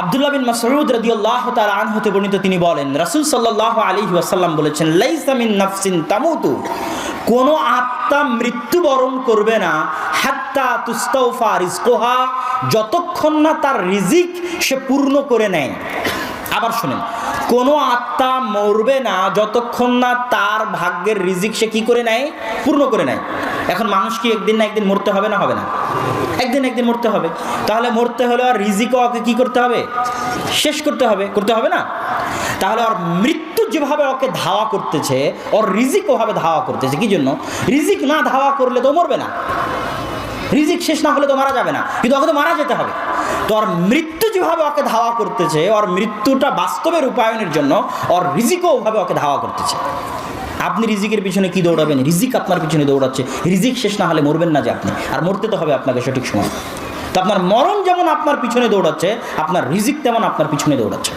আব্দুল্লাহ বিন মাসউদ রাদিয়াল্লাহু তাআলা আনহু হতে বর্ণিত, তিনি বলেন রাসূল সাল্লাল্লাহু আলাইহি ওয়াসাল্লাম বলেছেন, লাইসা মিন নাফসিন তামুতু, কোন আত্মা মৃত্যুবরণ করবে না, হাত্তা তুস্তাওফা রিজকুহা, যতক্ষণ না তার রিজিক সে পূর্ণ করে নেয়। আবার শুনেন, কোনো আত্মা মরবে না যতক্ষণ না তার ভাগ্যের রিজিক সে কি করে নেয়, পূর্ণ করে নেয়। এখন মানুষ কি একদিন না একদিন মরতে হবে না, হবে না? একদিন একদিন মরতে হবে। তাহলে মরতে হলে আর রিজিকও ওকে কি করতে হবে, শেষ করতে হবে, করতে হবে না? তাহলে ওর মৃত্যু যেভাবে ওকে ধাওয়া করতেছে, ওর রিজিক ওভাবে ধাওয়া করতেছে। কি জন্য? রিজিক না ধাওয়া করলে তো মরবে না, রিজিক শেষ না হলে তো মারা যাবে না, কিন্তু ওকে তো মারা যেতে হবে। তো ওর মৃত্যু যেভাবে ওকে ধাওয়া করতেছে, ওর মৃত্যুটা বাস্তবে রূপায়ণের জন্য ওর রিজিকও ওভাবে ওকে ধাওয়া করতেছে। আপনি রিজিকের পিছনে কি দৌড়াবেন? রিজিক আপনার পিছনে দৌড়াচ্ছে। রিজিক শেষ না হলে মরবেন না যে আপনি, আর মরতে তো হবে আপনাকে সঠিক সময়। তো আপনার মরণ যেমন আপনার পিছনে দৌড়াচ্ছে, আপনার রিজিক তেমন আপনার পিছনে দৌড়াচ্ছে।